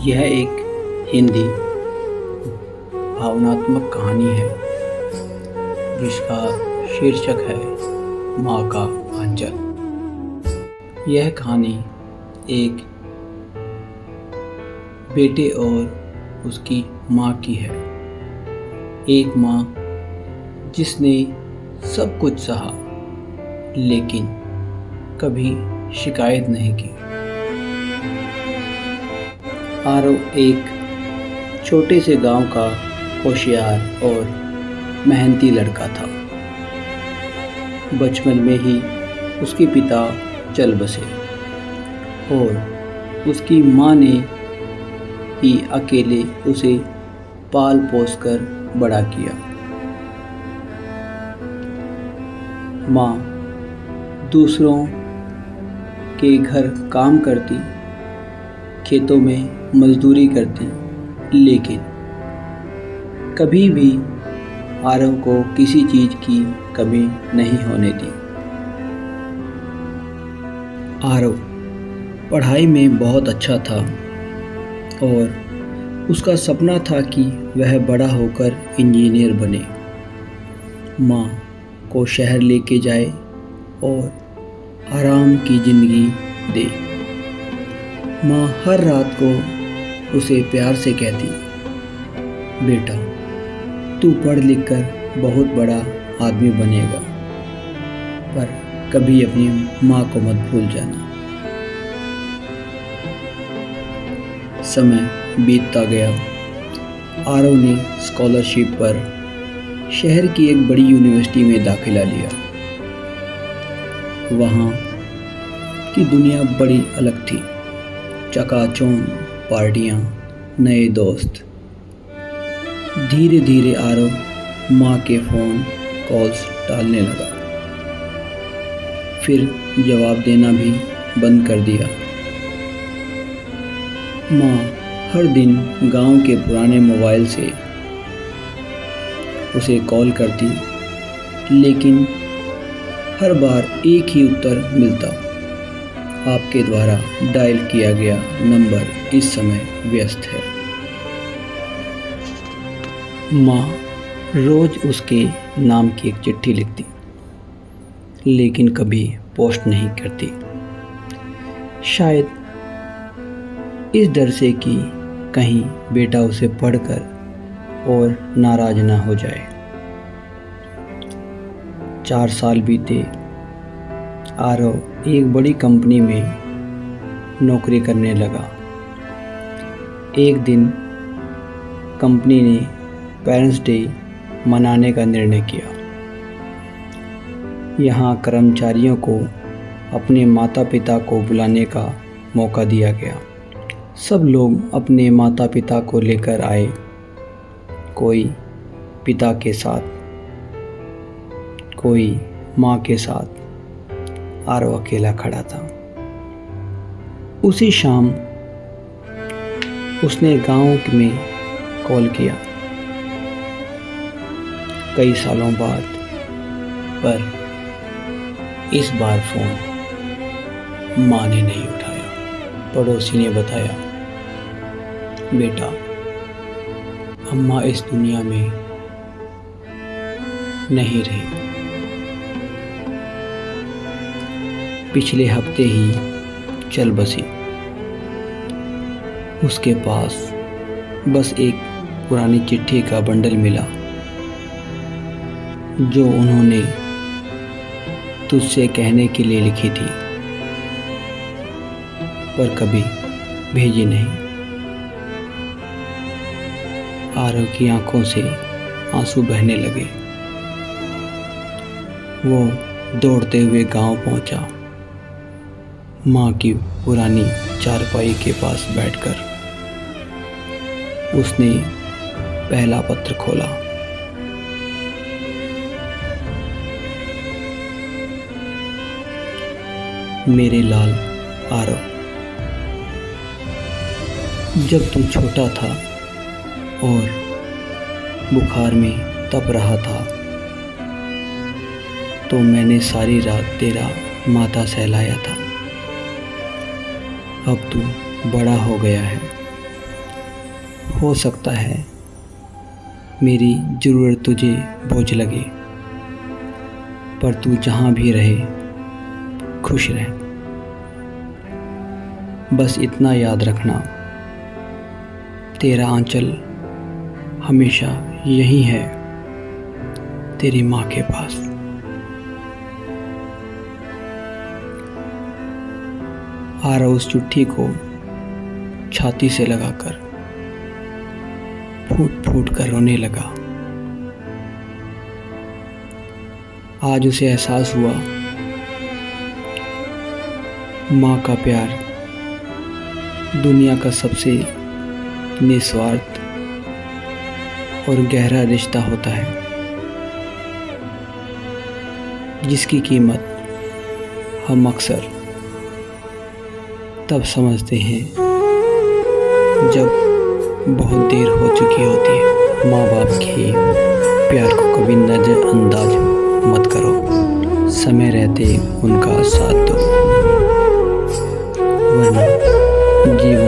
यह एक हिंदी भावनात्मक कहानी है जिसका शीर्षक है माँ का आंचल। यह कहानी एक बेटे और उसकी माँ की है। एक माँ जिसने सब कुछ सहा लेकिन कभी शिकायत नहीं की। आरव एक छोटे से गांव का होशियार और मेहनती लड़का था। बचपन में ही उसके पिता चल बसे और उसकी माँ ने ही अकेले उसे पाल पोस कर बड़ा किया। माँ दूसरों के घर काम करती, खेतों में मजदूरी करती, लेकिन कभी भी आरव को किसी चीज़ की कमी नहीं होने दी। आरव पढ़ाई में बहुत अच्छा था और उसका सपना था कि वह बड़ा होकर इंजीनियर बने, माँ को शहर लेके जाए और आराम की ज़िंदगी दे। माँ हर रात को उसे प्यार से कहती, बेटा तू पढ़ लिख कर बहुत बड़ा आदमी बनेगा, पर कभी अपनी माँ को मत भूल जाना। समय बीतता गया। आरव ने स्कॉलरशिप पर शहर की एक बड़ी यूनिवर्सिटी में दाखिला लिया। वहाँ की दुनिया बड़ी अलग थी। चकाचौंध पार्टियाँ, नए दोस्त। धीरे धीरे आरव माँ के फ़ोन कॉल्स टालने लगा, फिर जवाब देना भी बंद कर दिया। माँ हर दिन गांव के पुराने मोबाइल से उसे कॉल करती, लेकिन हर बार एक ही उत्तर मिलता, आपके द्वारा डायल किया गया नंबर इस समय व्यस्त है। माँ रोज़ उसके नाम की एक चिट्ठी लिखती, लेकिन कभी पोस्ट नहीं करती। शायद इस डर से कि कहीं बेटा उसे पढ़कर और नाराज़ ना हो जाए। 4 साल बीते। आरव एक बड़ी कंपनी में नौकरी करने लगा। एक दिन कंपनी ने पेरेंट्स डे मनाने का निर्णय किया। यहाँ कर्मचारियों को अपने माता पिता को बुलाने का मौका दिया गया। सब लोग अपने माता पिता को लेकर आए। कोई पिता के साथ, कोई माँ के साथ। आरव अकेला खड़ा था। उसी शाम उसने गांव में कॉल किया, कई सालों बाद, पर इस बार फ़ोन माँ ने नहीं उठाया। पड़ोसी ने बताया, बेटा अम्मा इस दुनिया में नहीं रही। पिछले हफ्ते ही चल बसी। उसके पास बस एक पुरानी चिट्ठी का बंडल मिला जो उन्होंने तुझसे कहने के लिए लिखी थी, पर कभी भेजी नहीं। आरव की आंखों से आंसू बहने लगे। वो दौड़ते हुए गांव पहुंचा। माँ की पुरानी चारपाई के पास बैठकर उसने पहला पत्र खोला। मेरे लाल आरव, जब तू छोटा था और बुखार में तप रहा था, तो मैंने सारी रात तेरा माथा सहलाया था। अब तू बड़ा हो गया है हो सकता है मेरी ज़रूरत तुझे बोझ लगे, पर तू जहाँ भी रहे खुश रह। बस इतना याद रखना, तेरा आंचल हमेशा यही है, तेरी माँ के पास। आरव उस चिट्ठी को छाती से लगाकर फूट फूट कर रोने लगा। आज उसे एहसास हुआ, माँ का प्यार दुनिया का सबसे निस्वार्थ और गहरा रिश्ता होता है, जिसकी कीमत हम अक्सर तब समझते हैं जब बहुत देर हो चुकी होती है। माँ बाप के प्यार को कभी नज़रअंदाज मत करो, समय रहते उनका साथ दो, वरना जीवन